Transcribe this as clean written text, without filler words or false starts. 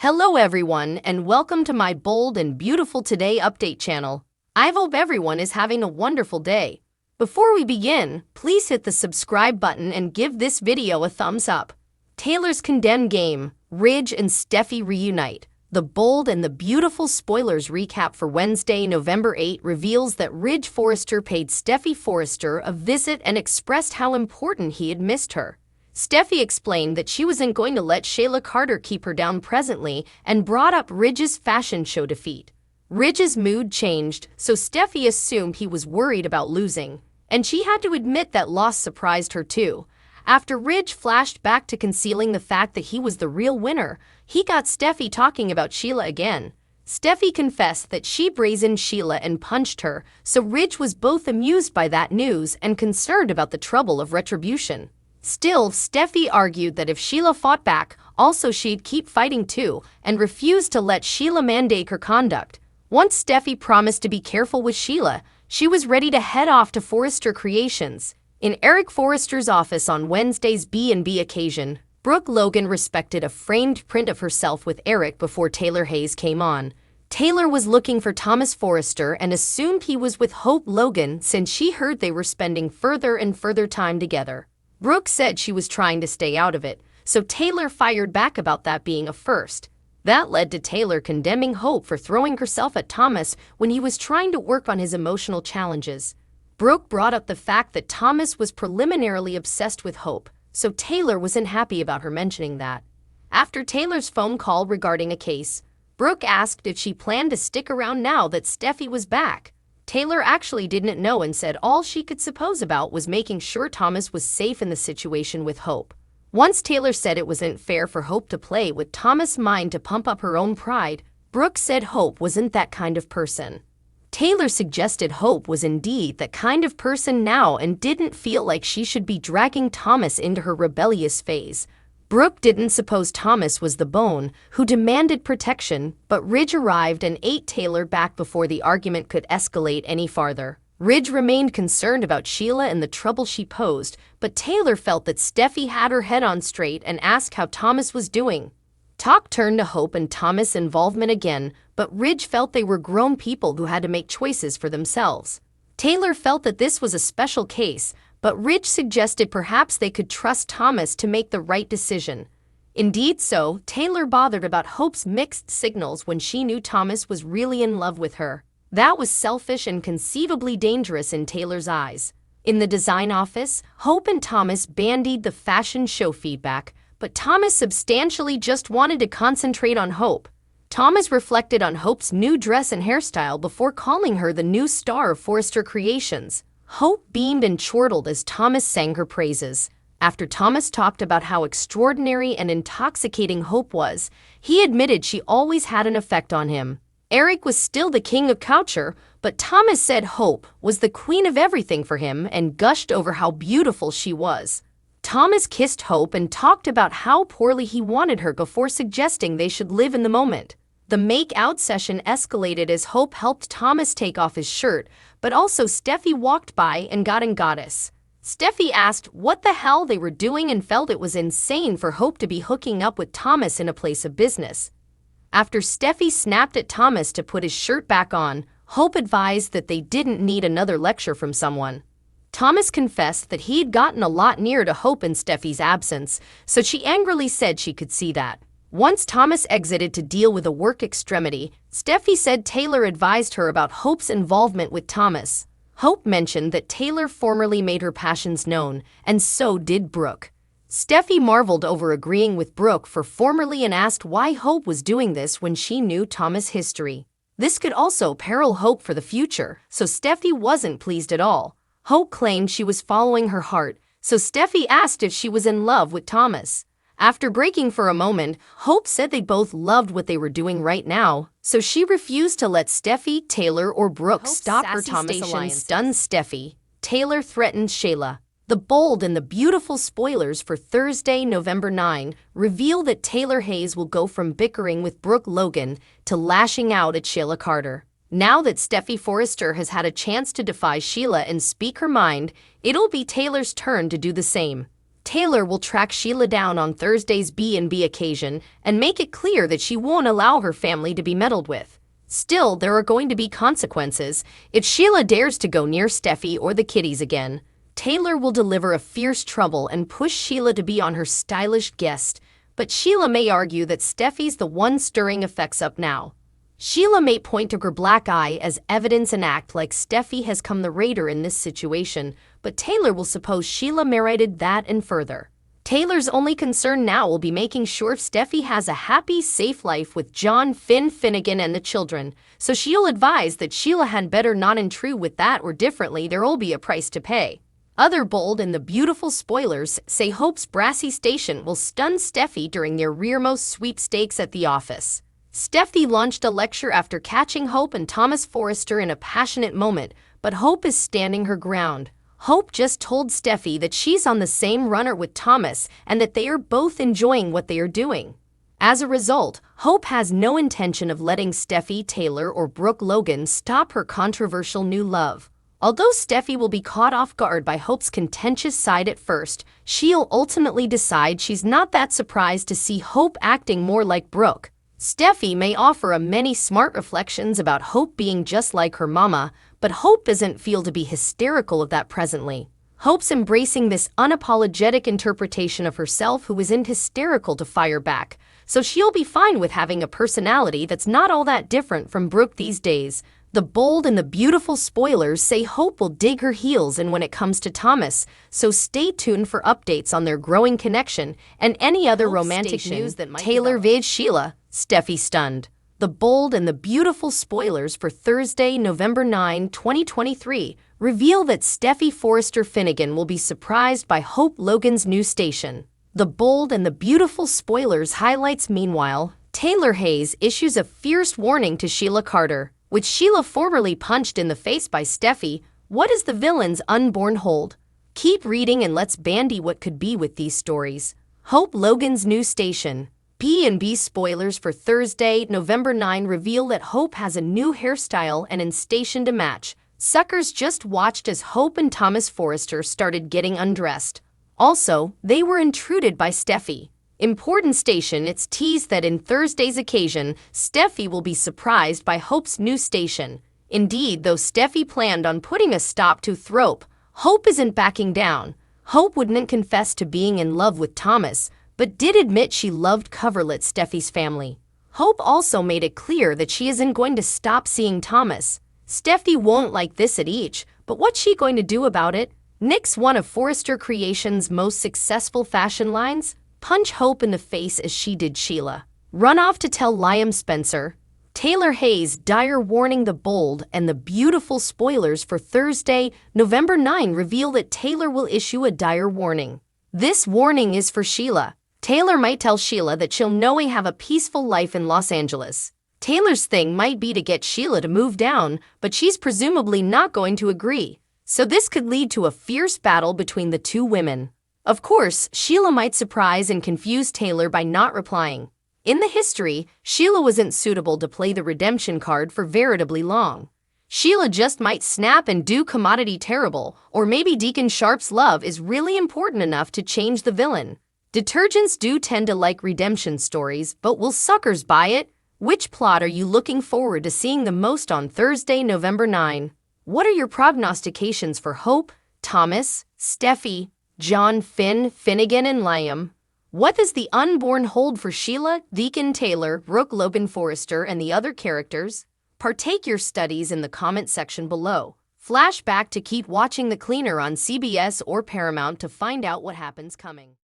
Hello everyone, and welcome to my bold and beautiful today update channel. I hope everyone is having a wonderful day. Before we begin, please hit the subscribe button and give this video a thumbs up. Taylor's condemned game, Ridge and Steffy reunite. The bold and the beautiful spoilers recap for Wednesday, November 8 reveals that Ridge Forrester paid Steffy Forrester a visit and expressed how important he had missed her. Steffy explained that she wasn't going to let Shayla Carter keep her down presently and brought up Ridge's fashion show defeat. Ridge's mood changed, so Steffy assumed he was worried about losing, and she had to admit that loss surprised her too. After Ridge flashed back to concealing the fact that he was the real winner, he got Steffy talking about Sheila again. Steffy confessed that she brazened Sheila and punched her, so Ridge was both amused by that news and concerned about the trouble of retribution. Still, Steffy argued that if Sheila fought back, also she'd keep fighting too, and refused to let Sheila mandate her conduct. Once Steffy promised to be careful with Sheila, she was ready to head off to Forrester Creations. In Eric Forrester's office on Wednesday's B&B occasion, Brooke Logan respected a framed print of herself with Eric before Taylor Hayes came on. Taylor was looking for Thomas Forrester and assumed he was with Hope Logan since she heard they were spending further and further time together. Brooke said she was trying to stay out of it, so Taylor fired back about that being a first. That led to Taylor condemning Hope for throwing herself at Thomas when he was trying to work on his emotional challenges. Brooke brought up the fact that Thomas was preliminarily obsessed with Hope, so Taylor wasn't happy about her mentioning that. After Taylor's phone call regarding a case, Brooke asked if she planned to stick around now that Steffy was back. Taylor actually didn't know and said all she could suppose about was making sure Thomas was safe in the situation with Hope. Once Taylor said it wasn't fair for Hope to play with Thomas' mind to pump up her own pride, Brooke said Hope wasn't that kind of person. Taylor suggested Hope was indeed that kind of person now and didn't feel like she should be dragging Thomas into her rebellious phase. Brooke didn't suppose Thomas was the bone who demanded protection, but Ridge arrived and ate Taylor back before the argument could escalate any farther. Ridge remained concerned about Sheila and the trouble she posed, but Taylor felt that Steffy had her head on straight and asked how Thomas was doing. Talk turned to Hope and Thomas' involvement again, but Ridge felt they were grown people who had to make choices for themselves. Taylor felt that this was a special case, but Ridge suggested perhaps they could trust Thomas to make the right decision. Indeed so, Taylor bothered about Hope's mixed signals when she knew Thomas was really in love with her. That was selfish and conceivably dangerous in Taylor's eyes. In the design office, Hope and Thomas bandied the fashion show feedback, but Thomas substantially just wanted to concentrate on Hope. Thomas reflected on Hope's new dress and hairstyle before calling her the new star of Forrester Creations. Hope beamed and chortled as Thomas sang her praises. After Thomas talked about how extraordinary and intoxicating Hope was, he admitted she always had an effect on him. Eric was still the king of culture, but Thomas said Hope was the queen of everything for him and gushed over how beautiful she was. Thomas kissed Hope and talked about how poorly he wanted her before suggesting they should live in the moment. The make-out session escalated as Hope helped Thomas take off his shirt, but also Steffy walked by and got in goddess. Steffy asked what the hell they were doing and felt it was insane for Hope to be hooking up with Thomas in a place of business. After Steffy snapped at Thomas to put his shirt back on, Hope advised that they didn't need another lecture from someone. Thomas confessed that he'd gotten a lot near to Hope in Steffy's absence, so she angrily said she could see that. Once Thomas exited to deal with a work extremity, Steffy said Taylor advised her about Hope's involvement with Thomas. Hope mentioned that Taylor formerly made her passions known, and so did Brooke. Steffy marveled over agreeing with Brooke for formerly and asked why Hope was doing this when she knew Thomas' history. This could also peril Hope for the future, so Steffy wasn't pleased at all. Hope claimed she was following her heart, so Steffy asked if she was in love with Thomas. After breaking for a moment, Hope said they both loved what they were doing right now, so she refused to let Steffy, Taylor, or Brooke stop her. Thomas stunned Steffy. Taylor threatened Shayla. The bold and the beautiful spoilers for Thursday, November 9 reveal that Taylor Hayes will go from bickering with Brooke Logan to lashing out at Shayla Carter. Now that Steffy Forrester has had a chance to defy Sheila and speak her mind, it'll be Taylor's turn to do the same. Taylor will track Sheila down on Thursday's B&B occasion and make it clear that she won't allow her family to be meddled with. Still, there are going to be consequences if Sheila dares to go near Steffy or the kiddies again. Taylor will deliver a fierce trouble and push Sheila to be on her stylish guest, but Sheila may argue that Steffy's the one stirring effects up now. Sheila may point to her black eye as evidence and act like Steffy has come the raider in this situation, but Taylor will suppose Sheila merited that and further. Taylor's only concern now will be making sure Steffy has a happy, safe life with John Finnegan and the children, so she'll advise that Sheila had better not intrude with that or differently there'll be a price to pay. Other bold and the beautiful spoilers say Hope's brassy station will stun Steffy during their rearmost sweepstakes at the office. Steffy launched a lecture after catching Hope and Thomas Forrester in a passionate moment, but Hope is standing her ground. Hope just told Steffy that she's on the same runner with Thomas and that they are both enjoying what they are doing. As a result, Hope has no intention of letting Steffy, Taylor, or Brooke Logan stop her controversial new love. Although Steffy will be caught off guard by Hope's contentious side at first, she'll ultimately decide she's not that surprised to see Hope acting more like Brooke. Steffy may offer many smart reflections about Hope being just like her mama, but Hope doesn't feel to be hysterical of that presently. Hope's embracing this unapologetic interpretation of herself who isn't hysterical to fire back, so she'll be fine with having a personality that's not all that different from Brooke these days. The bold and the beautiful spoilers say Hope will dig her heels in when it comes to Thomas, so stay tuned for updates on their growing connection and any other romantic news that might Taylor vid Sheila, Steffy stunned. The bold and the beautiful spoilers for Thursday, November 9, 2023, reveal that Steffy Forrester Finnegan will be surprised by Hope Logan's new station. The bold and the beautiful spoilers highlights meanwhile, Taylor Hayes issues a fierce warning to Sheila Carter, which Sheila formerly punched in the face by Steffy. What is the villain's unborn hold? Keep reading and let's bandy what could be with these stories. Hope Logan's new station. B&B spoilers for Thursday, November 9 reveal that Hope has a new hairstyle and in station to match. Suckers just watched as Hope and Thomas Forrester started getting undressed. Also, they were intruded by Steffy. Important station, it's teased that in Thursday's occasion, Steffy will be surprised by Hope's new station. Indeed, though Steffy planned on putting a stop to Thrope, Hope isn't backing down. Hope wouldn't confess to being in love with Thomas, but did admit she loved coverlet Steffy's family. Hope also made it clear that she isn't going to stop seeing Thomas. Steffy won't like this at each, but what's she going to do about it? Nix, one of Forrester Creations' most successful fashion lines, punch Hope in the face as she did Sheila. Run off to tell Liam Spencer. Taylor Hayes' dire warning. The bold and the beautiful spoilers for Thursday, November 9 reveal that Taylor will issue a dire warning. This warning is for Sheila. Taylor might tell Sheila that she'll have a peaceful life in Los Angeles. Taylor's thing might be to get Sheila to move down, but she's presumably not going to agree. So this could lead to a fierce battle between the two women. Of course, Sheila might surprise and confuse Taylor by not replying. In the history, Sheila wasn't suitable to play the redemption card for veritably long. Sheila just might snap and do commodity terrible, or maybe Deacon Sharp's love is really important enough to change the villain. Detergents do tend to like redemption stories, but will suckers buy it? Which plot are you looking forward to seeing the most on Thursday, November 9? What are your prognostications for Hope, Thomas, Steffy, John Finnegan, and Liam? What does the unborn hold for Sheila, Deacon Taylor, Brooke Logan Forrester, and the other characters? Partake your studies in the comment section below. Flashback to keep watching The Cleaner on CBS or Paramount to find out what happens coming.